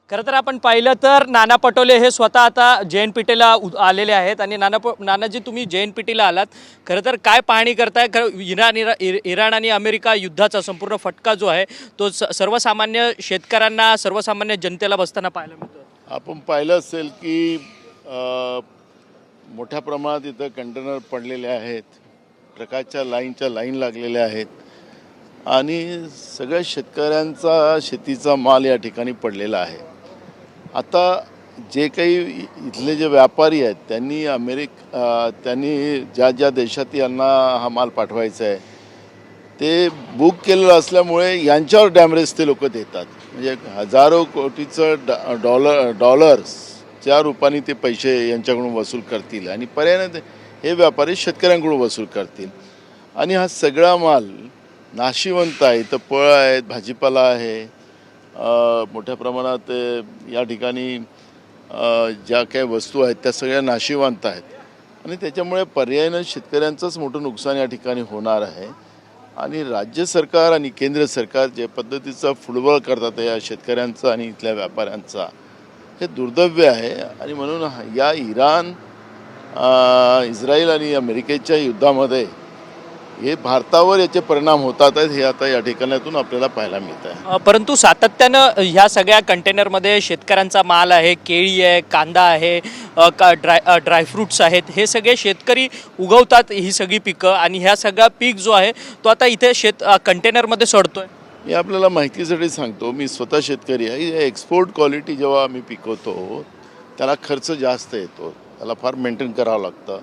खरं तर आपण पाहिलं तर नाना पटोले हे स्वतः आता JNPTला आलेले आहेत आणि नानाजी तुम्ही JNPTला आलात. खरं तर काय पाहणी करताय? इराण आणि अमेरिका युद्धाचा संपूर्ण फटका जो आहे तो सर्वसामान्य शेतकऱ्यांना सर्वसामान्य जनतेला बसताना पाहायला मिळतो. आपण पाहिलं असेल की मोठ्या प्रमाणात इथं कंटेनर पडलेले आहेत, ट्रकाच्या लाईन लागलेल्या आहेत आणि सगळ्या शेतकऱ्यांचा शेतीचा माल या ठिकाणी पडलेला आहे. आता जे काही इथले जे व्यापारी आहेत त्यांनी ज्या देशात यांना हा माल पाठवायचा आहे ते बुक केलेलं असल्यामुळे यांच्यावर डॅमरेज ते लोक देतात. म्हणजे हजारो कोटीचं डॉलर्सच्या रूपाने ते पैसे यांच्याकडून वसूल करतील आणि पर्यायाने हे व्यापारी शेतकऱ्यांकडून वसूल करतील. आणि हा सगळा माल नाशिवंत आहे. इथं फळं आहेत, भाजीपाला आहे, मोठ्या प्रमाणात या ठिकाणी ज्या काही वस्तू आहेत त्या सगळ्या नाशिवंत आहेत आणि त्याच्यामुळे पर्यायाने शेतकऱ्यांचंच मोठं नुकसान या ठिकाणी होणार आहे. आणि राज्य सरकार आणि केंद्र सरकार जे पद्धतीचा फुटबॉल करतात या शेतकऱ्यांचा आणि इथल्या व्यापाऱ्यांचा, हे दुर्दैव्य आहे. आणि म्हणून या इस्रायल आणि अमेरिकेच्या युद्धामध्ये हे भारतावर याचे परिणाम होतात हे आता या ठिकाणातून आपल्याला पाहायला मिळत आहे. परंतु सातत्यानं ह्या सगळ्या कंटेनरमध्ये शेतकऱ्यांचा माल आहे, केळी आहे, कांदा आहे, ड्रायफ्रूट्स आहेत, हे सगळे शेतकरी उगवतात ही सगळी पिकं आणि ह्या सगळा पीक जो आहे तो आता इथे कंटेनरमध्ये सडतोय. मी आपल्याला माहितीसाठी सांगतो, मी स्वतः शेतकरी आहे. एक्सपोर्ट क्वालिटी जेव्हा आम्ही पिकवतो त्याला खर्च जास्त येतो, त्याला फार मेंटेन करावं लागतं.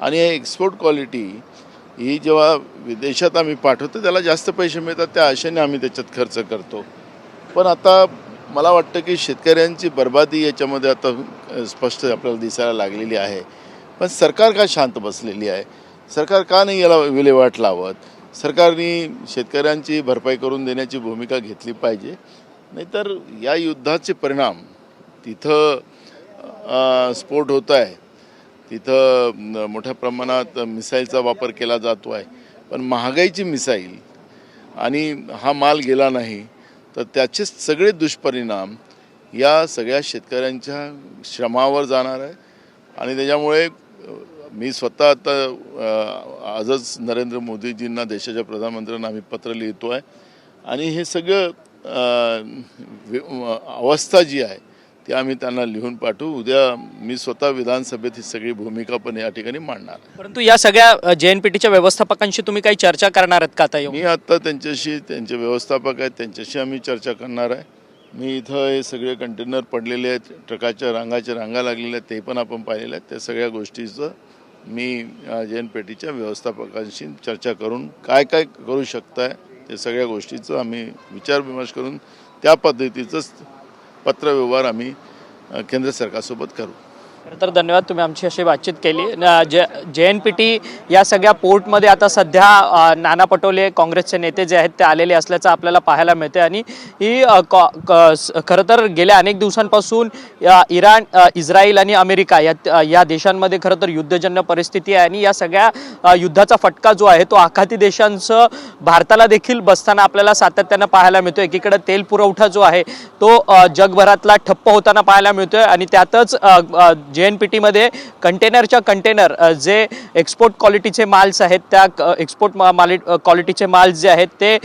आणि हे एक्सपोर्ट क्वालिटी ही जेव्हा विदेशात आम्ही पाठवतो त्याला जास्त पैसे मिळतात, त्या आशेने आम्ही त्याच्यात खर्च करतो. पण आता मला वाटतं की शेतकऱ्यांची बर्बादी याच्यामध्ये आता स्पष्ट आपल्याला दिसायला लागलेली आहे. पण सरकार का शांत बसलेली आहे? सरकार का नाही याला विल्हेवाट लावत? सरकारने शेतकऱ्यांची भरपाई करून देण्याची भूमिका घेतली पाहिजे. नाहीतर या युद्धाचे परिणाम तिथं स्फोट होत आहे, तिथं मोठ्या प्रमाणात मिसाईलचा वापर केला जातो आहे, पण महागाईची मिसाईल आणि हा माल गेला नाही तर त्याचे सगळे दुष्परिणाम या सगळ्या शेतकऱ्यांच्या श्रमावर जाणार आहे. आणि त्याच्यामुळे मी स्वतः आता आजच नरेंद्र मोदीजींना, देशाच्या प्रधानमंत्र्यांना आम्ही पत्र लिहितो आहे आणि हे सगळं अवस्था जी आहे ते आम्ही त्यांना लिहून पाठवू. उद्या मी स्वतः विधानसभेत ही सगळी भूमिका पण या ठिकाणी मांडणार. परंतु या सगळ्या JNPTच्या व्यवस्थापकांशी तुम्ही काही चर्चा करणार आहेत का आता? मी आता त्यांचे व्यवस्थापक आहेत त्यांच्याशी आम्ही चर्चा करणार आहे. मी इथं हे सगळे कंटेनर पडलेले आहेत, ट्रकाच्या रांगा लागलेल्या आहेत, ते पण आपण पाहिलेलं आहे. त्या सगळ्या गोष्टीचं मी JNPTच्या व्यवस्थापकांशी चर्चा करून काय करू शकताय ते सगळ्या गोष्टीचं आम्ही विचारविमर्श करून त्या पद्धतीचंच पत्रव्यवहार आम्ही केंद्र सरकारसोबत करू. खरं तर धन्यवाद, तुम्ही आमची अशी बातचीत केली. JNPT या सगळ्या पोर्टमध्ये आता सध्या नाना पटोले काँग्रेसचे नेते जे आहेत ते आलेले असल्याचं आपल्याला पाहायला मिळते. आणि ही खरं तर गेल्या अनेक दिवसांपासून इराण, इस्रायल आणि अमेरिका या देशांमध्ये खरं तर युद्धजन्य परिस्थिती आहे आणि या सगळ्या युद्धाचा फटका जो आहे तो आखाती देशांचं भारताला देखील बसताना आपल्याला सातत्यानं पाहायला मिळतो. एकीकडे तेल पुरवठा जो आहे तो जगभरातला ठप्प होताना पाहायला मिळतोय आणि त्यातच JNPTमध्ये कंटेनर जे एक्सपोर्ट क्वालिटीचे माल्स आहेत त्या एक्सपोर्ट क्वालिटीचे माल्स जे आहेत ते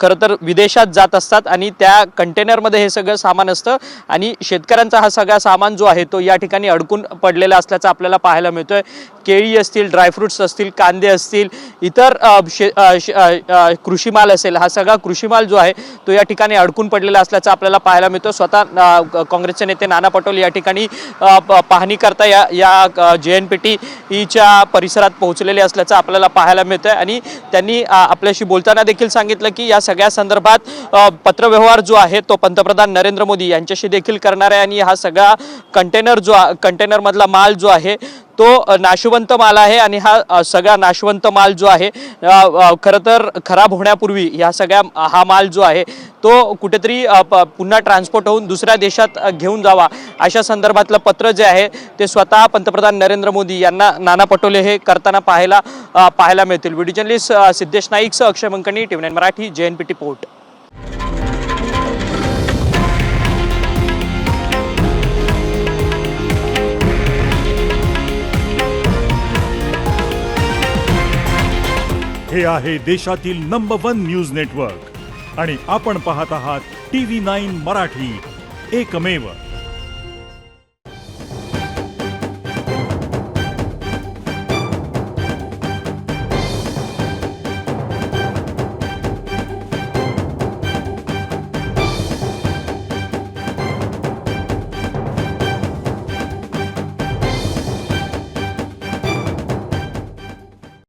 खरं तर विदेशात जात असतात आणि त्या कंटेनरमध्ये हे सगळं सामान असतं आणि शेतकऱ्यांचा हा सगळा सामान जो आहे तो या ठिकाणी अडकून पडलेला असल्याचं आपल्याला पाहायला मिळतोय. केळी असतील, ड्रायफ्रुट्स असतील, कांदे असतील, इतर कृषी माल असेल, हा सगळा कृषी माल जो आहे तो या ठिकाणी अडकून पडलेला असल्याचं आपल्याला पाहायला मिळतं. स्वतः काँग्रेसचे नेते नाना पटोले या ठिकाणी पाहणी करता या JNPTच्या परिसरात पोहोचलेले असल्याचं आपल्याला पाहायला मिळतंय आणि त्यांनी आपल्याशी बोलताना देखील सांगितलं की या सगळ्या संदर्भात पत्रव्यवहार जो आहे तो पंतप्रधान नरेंद्र मोदी यांच्याशी देखील करणार आहे आणि हा सगळा कंटेनरमधला माल जो आहे तो नाशवंत माल आहे आणि हा सगळा नाशवंत माल जो आहे खरं तर खराब होण्यापूर्वी हा माल जो आहे तो कुठेतरी पुन्हा ट्रान्सपोर्ट होऊन दुसऱ्या देशात घेऊन जावा अशा संदर्भातलं पत्र जे आहे ते स्वतः पंतप्रधान नरेंद्र मोदी यांना नाना पटोले हे करताना पाहायला मिळतील. व्हिडिओ जर्नलिस्ट सिद्धेश नाईकसह Akshay Mankani, TV9 Marathi, JNPT port. हे आहे देशातील नंबर 1 न्यूज नेटवर्क आणि आपण पाहत आहात TV9 मराठी, एकमेव.